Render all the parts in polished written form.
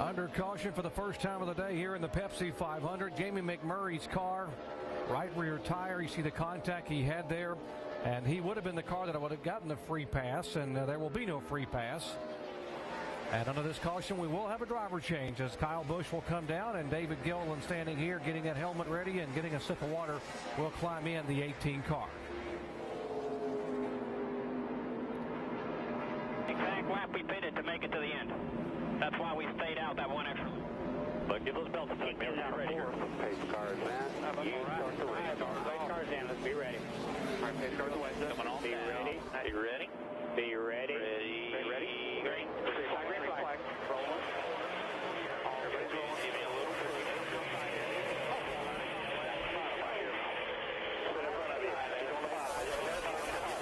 Under caution for the first time of the day here in the Pepsi 500. Jamie McMurray's car, right rear tire. You see the contact he had there. And he would have been the car that would have gotten the free pass, and there will be no free pass. And under this caution, we will have a driver change as Kyle Busch will come down, and David Gilliland standing here getting that helmet ready and getting a sip of water will climb in the 18 car. Exact lap we pitted to make it to the end. That's why we stayed out that one extra. But give those belts a touch. We're not ready here. Pace cars in. Pace cars in. Let's be ready. All right, pace cars away. Coming on down. Ready. Be ready. Be ready. Ready. Ready. Green. Green flag. Rolling. Everybody's rolling. Give me a little bit.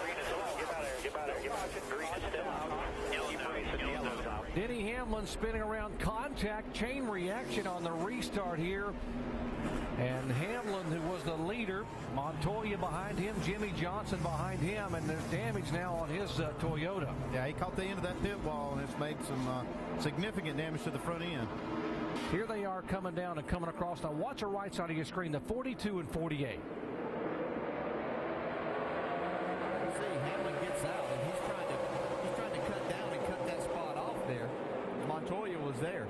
Green is out. Get out of there. Get out of there. Get out of there. Green is still out. Yellow's out. Denny Hamlin spinning around, contact, chain reaction on the restart here. And Hamlin, who was the leader, Montoya behind him, Jimmy Johnson behind him, and there's damage now on his Toyota. Yeah, he caught the end of that pit wall, and it's made some significant damage to the front end. Here they are coming down and coming across. Now watch the right side of your screen, the 42 and 48. Montoya was there.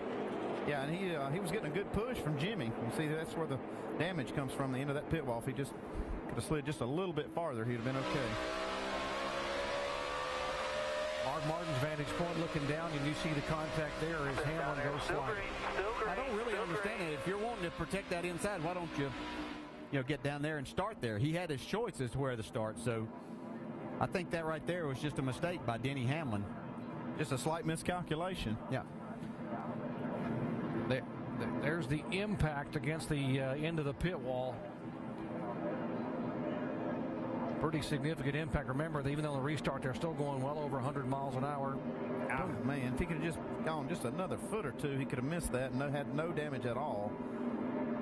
Yeah, and he was getting a good push from Jimmy. You see, that's where the damage comes from, the end of that pit wall. If he just could have slid just a little bit farther, he'd have been okay. Mark Martin's vantage point looking down, and you see the contact there as Hamlin goes sliding. I don't really understand it. If you're wanting to protect that inside, why don't you get down there and start there? He had his choice as to where to start, so I think that right there was just a mistake by Denny Hamlin. Just a slight miscalculation. Yeah. There's the impact against the end of the pit wall. Pretty significant impact. Remember, even though the restart, they're still going well over 100 miles an hour. Oh, man, if he could have just gone just another foot or two, he could have missed that and had no damage at all.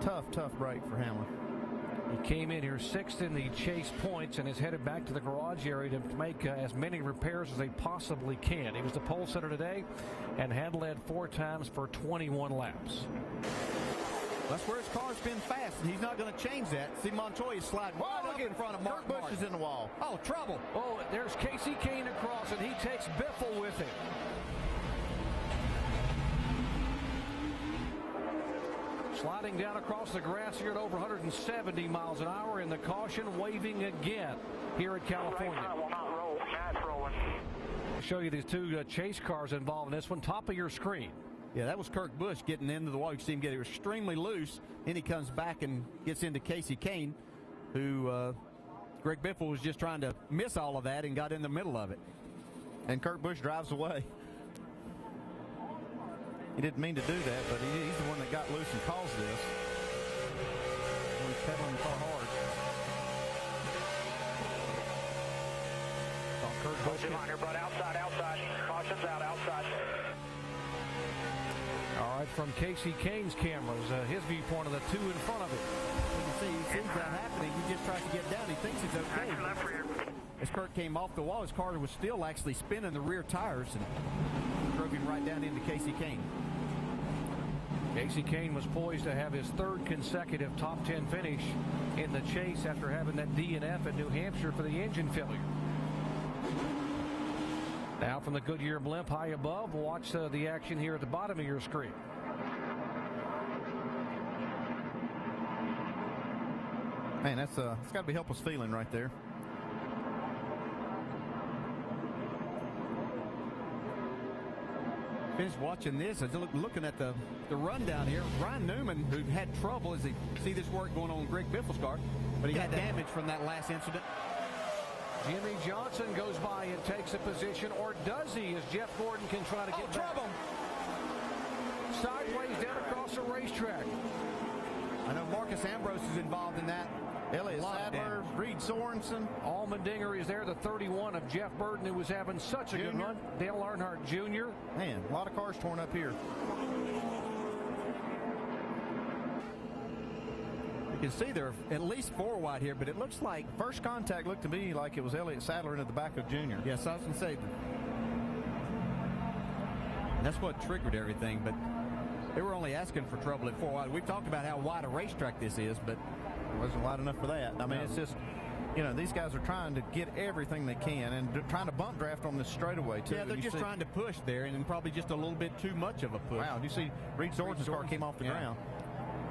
Tough break for Hamlin. He came in here sixth in the chase points and is headed back to the garage area to make as many repairs as they possibly can. He was the pole sitter today and had led 4 times for 21 laps. That's where his car's been fast, and he's not going to change that. See Montoya slide right up in front of Mark Busch is in the wall. Oh, trouble. Oh, there's Casey Kane across, and he takes Biffle with him. Sliding down across the grass here at over 170 miles an hour, in the caution waving again here at California. I'll show you these 2 chase cars involved in this one, top of your screen. Yeah, that was Kurt Busch getting into the wall. You see him get it extremely loose. Then he comes back and gets into Casey Kane, who Greg Biffle was just trying to miss all of that and got in the middle of it. And Kurt Busch drives away. He didn't mean to do that, but he's the one that got loose and caused this. He's pedaling far hard. Kurt Busch here, bud. Outside. Caution's out, outside. All right, from Casey Kane's cameras, his viewpoint of the 2 in front of it. You can see, he sees that happening. He just tries to get down. He thinks he's okay. As Kurt came off the wall, his car was still actually spinning the rear tires and drove him right down into Casey Kane. Casey Kane was poised to have his 3rd consecutive top 10 finish in the chase after having that DNF in New Hampshire for the engine failure. Now from the Goodyear blimp high above, watch the action here at the bottom of your screen. Man, it's got to be helpless feeling right there. Finished watching this, looking at the rundown here. Ryan Newman, who had trouble as he see this work going on in Greg Biffle's car, but he got damage from that last incident. Jimmy Johnson goes by and takes a position, or does he, as Jeff Gordon can try to get back. Trouble! Sideways down across the racetrack. I know Marcus Ambrose is involved in that. Elliott Sadler, Reed Sorensen. Allmendinger is there, the 31 of Jeff Burton, who was having such a good run. Dale Earnhardt Jr. Man, a lot of cars torn up here. You can see there are at least 4 wide here, but it looks like first contact looked to me like it was Elliott Sadler into the back of Junior. Yes, I was going to say that's what triggered everything, but They were only asking for trouble at 4 wide. We've talked about how wide a racetrack this is, but it wasn't wide enough for that. I mean, it's just, these guys are trying to get everything they can and trying to bump draft on this straightaway, too. Yeah, they're just trying to push there, and probably just a little bit too much of a push. Wow, you see Reed Sorensen's car came off the ground.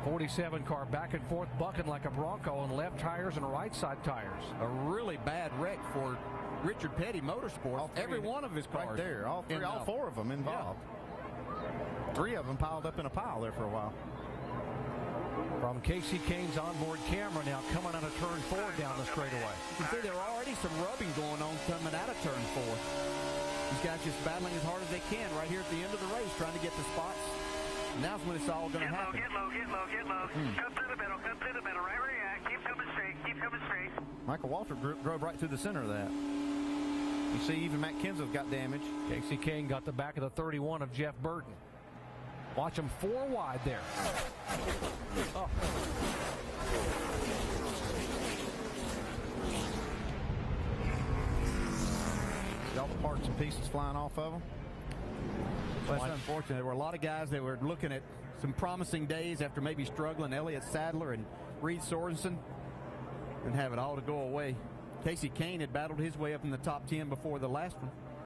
47 car back and forth, bucking like a Bronco on left tires and right side tires. A really bad wreck for Richard Petty Motorsports. Every one of his cars. Right there, all 4 of them involved. Yeah. 3 of them piled up in a pile there for a while. From Casey Kane's onboard camera now coming out of turn 4 down the straightaway. You can see there are already some rubbing going on coming out of turn 4. These guys just battling as hard as they can right here at the end of the race, trying to get the spots. And that's when it's all going to happen. Get low. Come through the middle, right where you're at. Keep coming straight. Michael Waltrip drove right through the center of that. You see even Matt Kenseth got damaged. Casey Kane got the back of the 31 of Jeff Burton. Watch him 4 wide there. Oh. See all the parts and pieces flying off of them? Well, that's unfortunate. There were a lot of guys that were looking at some promising days after maybe struggling. Elliott Sadler and Reed Sorensen, and have it all to go away. Casey Kane had battled his way up in the top 10 before the last one.